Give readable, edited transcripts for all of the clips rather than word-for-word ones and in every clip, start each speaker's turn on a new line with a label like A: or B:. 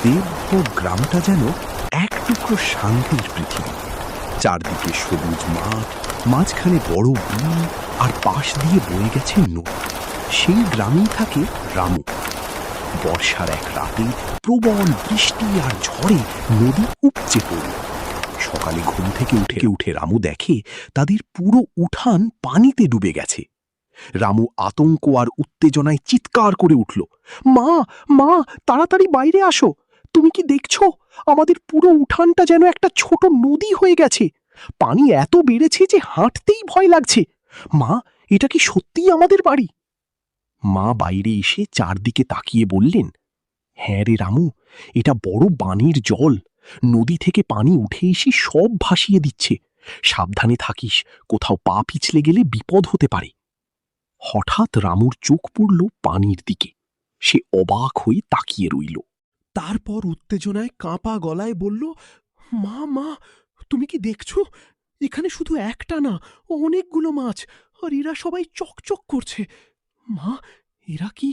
A: দেবভোগ গ্রামটা যেন এক টুকরো শান্তির পৃথিবী। চারদিকে সবুজ মাঠ, মাঝখানে বড় বিল, আর পাশ দিয়ে বয়ে গেছে নদী। সেই গ্রামেই থাকে রামু। বর্ষার এক রাতে প্রবল বৃষ্টি আর ঝড়ে নদী উপচে পড়ল। সকালে ঘুম থেকে উঠে রামু দেখে তাদের পুরো উঠান পানিতে ডুবে গেছে। রামু আতঙ্ক আর উত্তেজনায় চিৎকার করে উঠল, মা, মা, তাড়াতাড়ি বাইরে আসো! তুমি কি দেখছো? আমাদের পুরো উঠানটা যেন একটা ছোট নদী হয়ে গেছে। পানি এত বেড়েছে যে হাঁটতেই ভয় লাগছে। মা, এটা কি সত্যিই আমাদের বাড়ি? মা বাইরে এসে চারদিকে তাকিয়ে বললেন, হ্যাঁ রে রামু, এটা বড় বানের জল। নদী থেকে পানি উঠে এসে সব ভাসিয়ে দিচ্ছে। সাবধানে থাকিস, কোথাও পা পিছলে গেলে বিপদ হতে পারে। হঠাৎ রামুর চোখ পড়ল পানির দিকে। সে অবাক হয়ে তাকিয়ে রইল। তারপর উত্তেজনায় কাঁপা গলায় বলল, মা, মা, তুমি কি দেখছো? এখানে শুধু একটা না, অনেকগুলো মাছ, আর এরা সবাই চকচক করছে। মা, এরা কি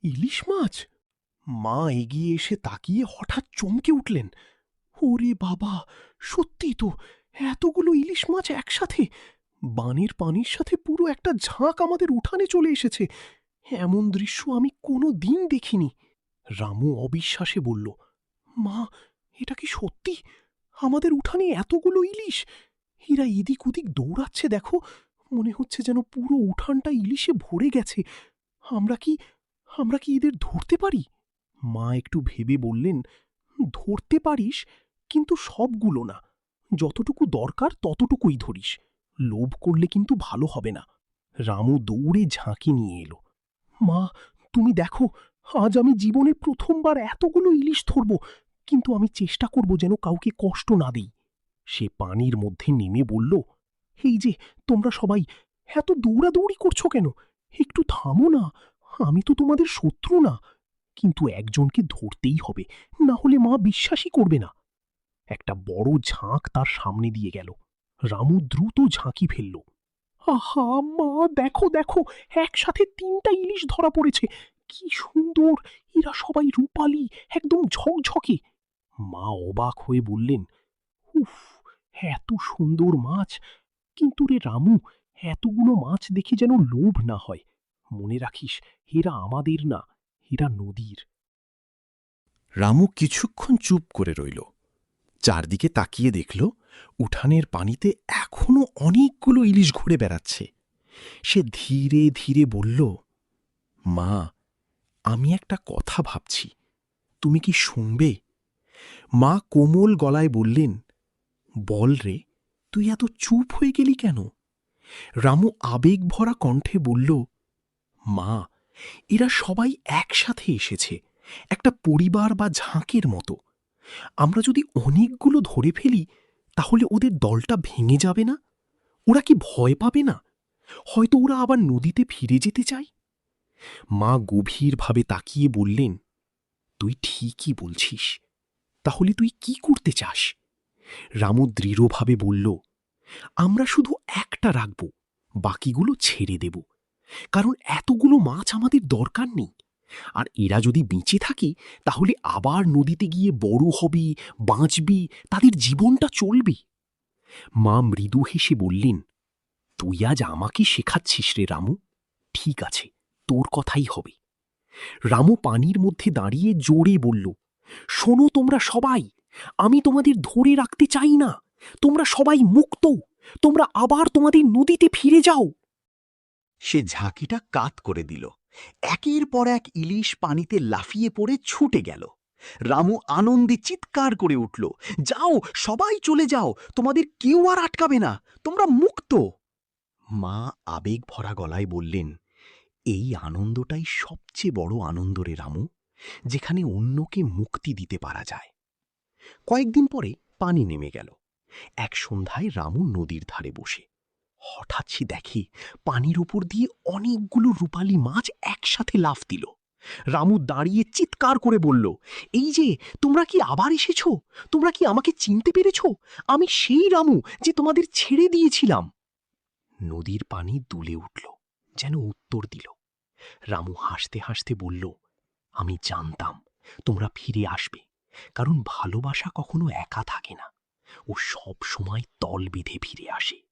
A: ইলিশ মাছ? মা এগিয়ে এসে তাকিয়ে হঠাৎ চমকে উঠলেন। ওরে বাবা, সত্যি তো, এতগুলো ইলিশ মাছ একসাথে! বানের পানির সাথে পুরো একটা ঝাঁক আমাদের উঠানে চলে এসেছে। এমন দৃশ্য আমি কোনো দিন দেখিনি। রামু অবিশ্বাসে বলল, মা, এটা কি সত্যি? আমাদের উঠানে এতগুলো ইলিশ! এরা এদিক ওদিক দৌড়াচ্ছে দেখো, মনে হচ্ছে যেন পুরো উঠানটা ইলিশে ভরে গেছে। আমরা কি আমরা কি এদের ধরতে পারি? মা একটু ভেবে বললেন, ধরতে পারিস, কিন্তু সবগুলো না। যতটুকু দরকার ততটুকুই ধরিস। লোভ করলে কিন্তু ভালো হবে না। রামু দৌড়ে ঝাঁকি নিয়ে এলো। মা, তুমি দেখো, আজ আমি জীবনে প্রথমবার এতগুলো ইলিশ ধরব, কিন্তু আমি চেষ্টা করব যেন কাউকে কষ্ট না দিই। সে পানির মধ্যে নেমে বলল, এই যে তোমরা সবাই এত দৌড়াদৌড়ি করছো কেন? একটু থামো না, আমি তো তোমাদের শত্রু না। কিন্তু একজনকে ধরতেই হবে, না হলে মা বিশ্বাসই করবে না। একটা বড় ঝাঁক তার সামনে দিয়ে গেল। রামু দ্রুত ঝাঁকি ফেলল। আহা মা, দেখো দেখো, একসাথে ৩টা ইলিশ ধরা পড়েছে। কি সুন্দর! এরা সবাই রূপালি, একদম ঝকঝকে। মা অবাক হয়ে বললেন, উফ, এত সুন্দর মাছ! কিন্তু রে রামু, এতগুলো মাছ দেখে যেন লোভ না হয়। মনে রাখিস, এরা আমাদের না, এরা নদীর। রামু কিছুক্ষণ চুপ করে রইল। চারদিকে তাকিয়ে দেখল উঠানের পানিতে এখনো অনেকগুলো ইলিশ ঘুরে বেড়াচ্ছে। সে ধীরে ধীরে বলল, মা, আমি একটা কথা ভাবছি, তুমি কি শুনবে? মা কোমল গলায় বললেন, বল রে, তুই এত চুপ হয়ে গেলি কেন? রামু আবেগ ভরা কণ্ঠে বলল, মা, এরা সবাই একসাথে এসেছে, একটা পরিবার বা ঝাঁকের মতো। আমরা যদি অনেকগুলো ধরে ফেলি, তাহলে ওদের দলটা ভেঙে যাবে না? ওরা কি ভয় পাবে না? হয়তো ওরা আবার নদীতে ফিরে যেতে চায়। মা গভীরভাবে তাকিয়ে বললেন, তুই ঠিকই বলছিস। তাহলে তুই কি করতে চাস? রামু দৃঢ়ভাবে বলল, আমরা শুধু একটা রাখব, বাকিগুলো ছেড়ে দেব। কারণ এতগুলো মাছ আমাদের দরকার নেই। আর এরা যদি বেঁচে থাকে, তাহলে আবার নদীতে গিয়ে বড় হবে, বাঁচবে, তাদের জীবনটা চলবে। মা মৃদু হেসে বললেন, তুই আজ আমাকে শেখাচ্ছিস রে রামু। ঠিক আছে, তোর কথাই হবে। রামু পানির মধ্যে দাঁড়িয়ে জোরে বলল, শোনো তোমরা সবাই, আমি তোমাদের ধরে রাখতে চাই না। তোমরা সবাই মুক্ত। তোমরা আবার তোমাদের নদীতে ফিরে যাও।
B: সে ঝাঁকিটা কাত করে দিল। একের পর এক ইলিশ পানিতে লাফিয়ে পড়ে ছুটে গেল। রামু আনন্দে চিৎকার করে উঠল, যাও, সবাই চলে যাও, তোমাদের কেউ আর আটকাবে না, তোমরা মুক্ত। মা আবেগ ভরা গলায় বললেন, এই আনন্দটাই সবচেয়ে বড় আনন্দ রে রামু, যেখানে অন্যকে মুক্তি দিতে পারা যায়। কয়েকদিন পরে পানি নেমে গেল। এক সন্ধ্যায় রামু নদীর ধারে বসে হঠাৎ সে দেখে পানির উপর দিয়ে অনেকগুলো রূপালী মাছ একসাথে লাফ দিল। রামু দাঁড়িয়ে চিৎকার করে বলল, এই যে, তোমরা কি আবার এসেছো? তোমরা কি আমাকে চিনতে পেরেছ? আমি সেই রামু যে তোমাদের ছেড়ে দিয়েছিলাম। নদীর পানি দুলে উঠল, যেন উত্তর দিল। রামু হাসতে হাসতে বলল, আমি জানতাম তোমরা ফিরে আসবে,
A: কারণ ভালোবাসা কখনো একা থাকে না, ও সব সময় তল বেঁধে ফিরে আসে।